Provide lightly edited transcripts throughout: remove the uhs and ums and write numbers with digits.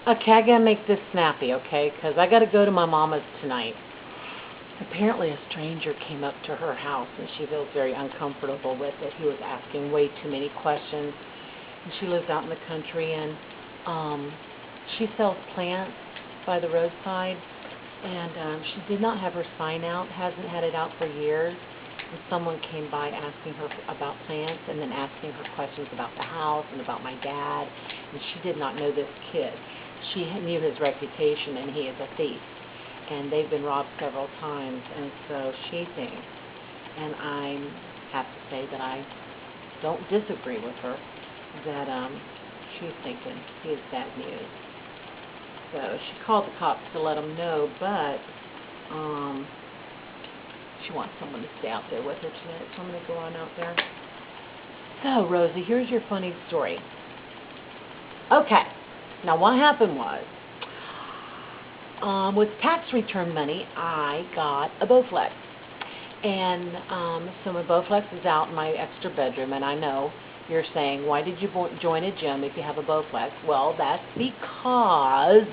Okay, I gotta make this snappy, okay? Because I gotta go to my mama's tonight. Apparently, a stranger came up to her house and she feels very uncomfortable with it. He was asking way too many questions. And she lives out in the country and um, she sells plants by the roadside. And she did not have her sign out, hasn't had it out for years. And someone came by asking her about plants and then asking her questions about the house and about my dad. And she did not know this kid. She knew his reputation and he is a thief. And they've been robbed several times. And so she thinks, and I have to say that I don't disagree with her, that she's thinking he is bad news. So she called the cops to let them know, but um, she wants someone to stay out there with her tonight, so I'm going to go on out there. So, Rosie, here's your funny story. Okay, now what happened was, with tax return money, I got a Bowflex. And so my Bowflex is out in my extra bedroom, and I know you're saying, why did you join a gym if you have a Bowflex? Well, that's because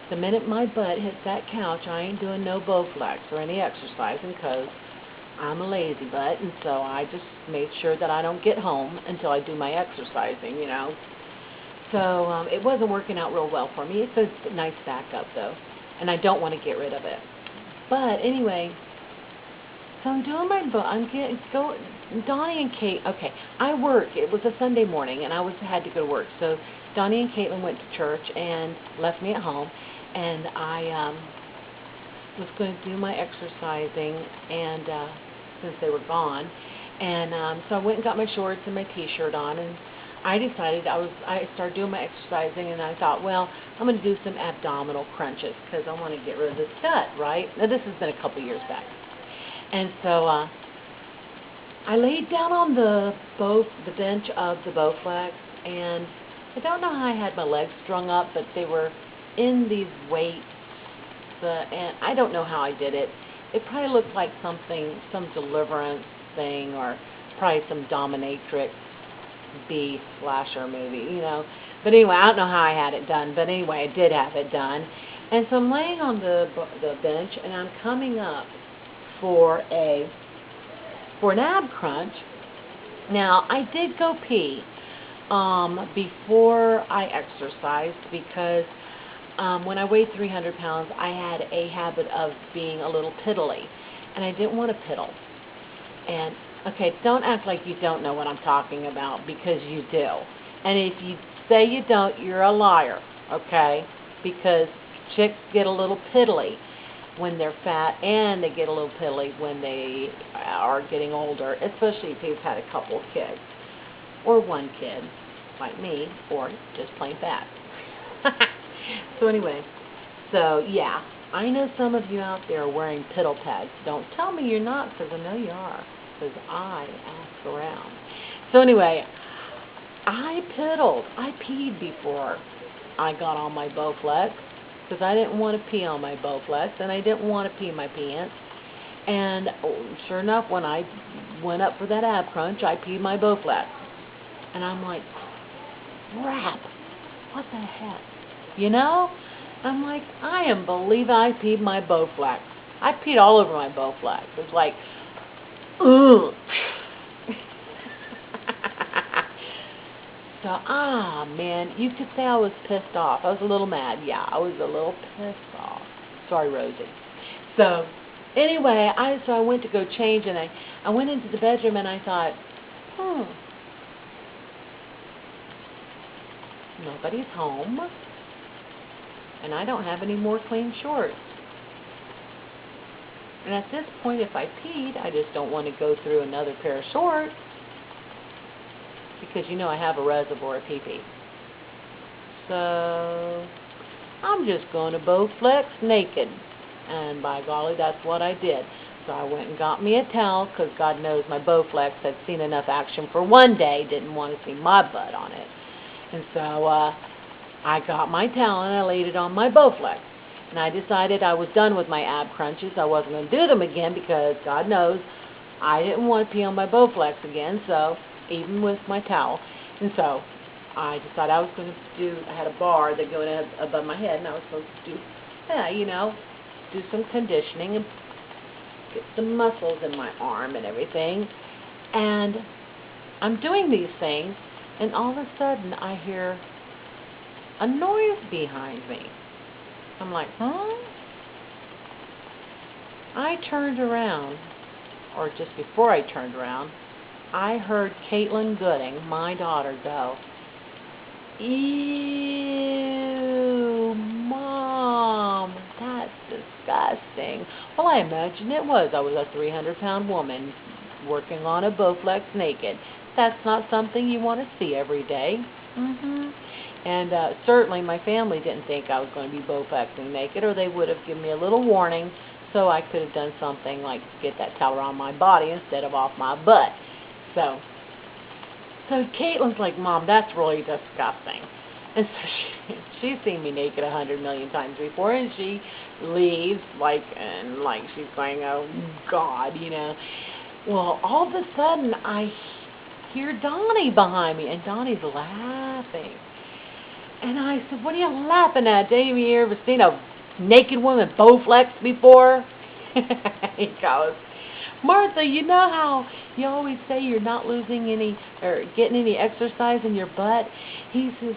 the minute my butt hits that couch, I ain't doing no Bowflex or any exercising because I'm a lazy butt, and so I just made sure that I don't get home until I do my exercising. So it wasn't working out real well for me. It's a nice backup, though, and I don't want to get rid of it. But anyway, so I'm doing my book. I'm getting go. Donnie and Kate. Okay, I work. It was a Sunday morning, and I had to go to work. So Donnie and Caitlin went to church and left me at home, and I was going to do my exercising, and since they were gone, and so I went and got my shorts and my T-shirt on, and I decided I started doing my exercising, and I thought, well, I'm going to do some abdominal crunches because I want to get rid of this gut, right? Now this has been a couple years back. And so I laid down on the bench of the Bowflex, and I don't know how I had my legs strung up, but they were in these weights, and I don't know how I did it. It probably looked like some deliverance thing, or probably some dominatrix B slasher movie. But anyway, I don't know how I had it done, but anyway, I did have it done. And so I'm laying on the bench, and I'm coming up for an ab crunch. Now, I did go pee before I exercised because when I weighed 300 pounds, I had a habit of being a little piddly, and I didn't want to piddle. And okay, don't act like you don't know what I'm talking about, because you do. And if you say you don't, you're a liar, okay? Because chicks get a little piddly when they're fat, and they get a little piddly when they are getting older, especially if you've had a couple of kids, or one kid, like me, or just plain fat. So anyway, so yeah, I know some of you out there are wearing piddle pads. Don't tell me you're not, because I know you are, because I ask around. So anyway, I piddled. I peed before I got on my Bowflex, because I didn't want to pee on my Bowflex, and I didn't want to pee my pants. And sure enough, when I went up for that ab crunch, I peed my Bowflex. And I'm like, crap, what the heck? I'm like, I am believing I peed my Bowflex. I peed all over my Bowflex. It's like, ugh. So, man, you could say I was pissed off. I was a little mad. Yeah, I was a little pissed off. Sorry, Rosie. So, anyway, I went to go change, and I went into the bedroom, and I thought, nobody's home, and I don't have any more clean shorts. And at this point, if I peed, I just don't want to go through another pair of shorts, because I have a reservoir of pee-pee. So I'm just going to Bowflex naked. And by golly, that's what I did. So I went and got me a towel, because God knows my Bowflex had seen enough action for one day, didn't want to see my butt on it. And so I got my towel and I laid it on my Bowflex. And I decided I was done with my ab crunches. I wasn't going to do them again, because God knows I didn't want to pee on my Bowflex again, so even with my towel. And so I decided I was going to do, I had a bar that going above my head, and I was supposed to do, do some conditioning and get some muscles in my arm and everything. And I'm doing these things, and all of a sudden I hear a noise behind me. I'm like, huh? I turned around, or just before I turned around, I heard Caitlin Gooding, my daughter, go, "Ew, Mom, that's disgusting." Well, I imagine it was. I was a 300-pound woman working on a Bowflex naked. That's not something you want to see every day. And certainly my family didn't think I was going to be Bowflexing naked, or they would have given me a little warning so I could have done something like get that towel around my body instead of off my butt. So Caitlin's like, "Mom, that's really disgusting." And so she's seen me naked 100 million times before, and she leaves like she's going, "Oh God," Well, all of a sudden I hear Donnie behind me, and Donnie's laughing. And I said, "What are you laughing at, Dave? You ever seen a naked woman Bowflex before?" He goes, "Martha, you know how you always say you're not losing any or getting any exercise in your butt?" He says,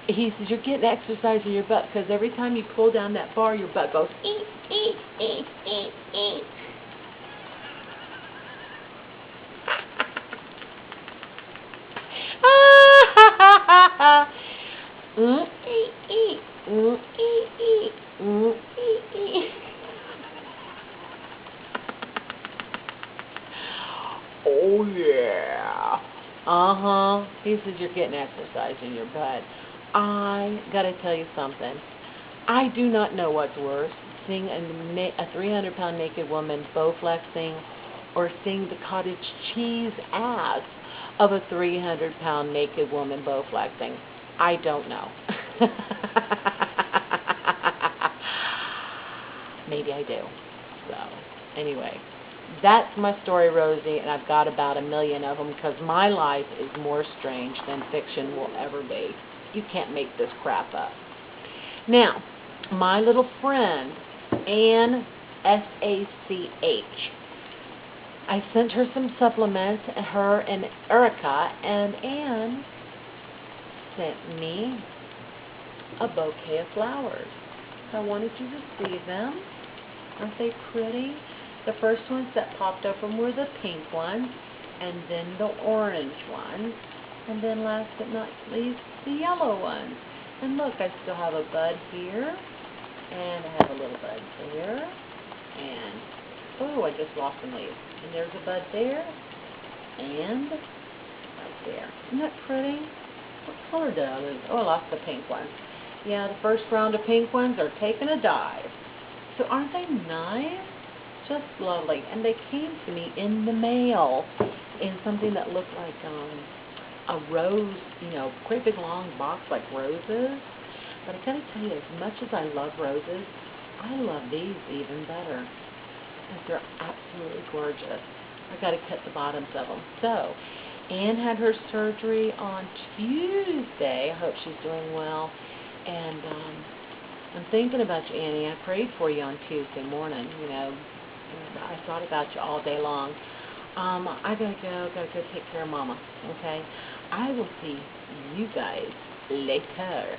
"You're getting exercise in your butt because every time you pull down that bar, your butt goes ee, ee, ee, ee, ee." Oh yeah. He says you're getting exercise in your butt. I gotta tell you something. I do not know what's worse, seeing a 300-pound naked woman Bowflexing, or seeing the cottage cheese ass of a 300-pound naked woman Bowflexing. I don't know. Maybe I do. So, anyway, that's my story, Rosie, and I've got about 1,000,000 of them because my life is more strange than fiction will ever be. You can't make this crap up. Now, my little friend, Ann, S-A-C-H, I sent her some supplements, her and Erica, and Ann sent me a bouquet of flowers. I wanted you to see them. Aren't they pretty? The first ones that popped open were the pink ones, and then the orange ones, and then last but not least, the yellow ones. And look, I still have a bud here, and I have a little bud there, and oh, I just lost some leaves. And there's a bud there, and right there. Isn't that pretty? What color did I lose? Oh, I lost the pink ones. Yeah, the first round of pink ones are taking a dive. So aren't they nice? Just lovely. And they came to me in the mail in something that looked like a rose, great big long box like roses. But I gotta tell you, as much as I love roses, I love these even better. Because they're absolutely gorgeous. I gotta cut the bottoms of them. So, Ann had her surgery on Tuesday. I hope she's doing well. And I'm thinking about you, Annie. I prayed for you on Tuesday morning, and I thought about you all day long. I gotta go take care of Mama, okay? I will see you guys later.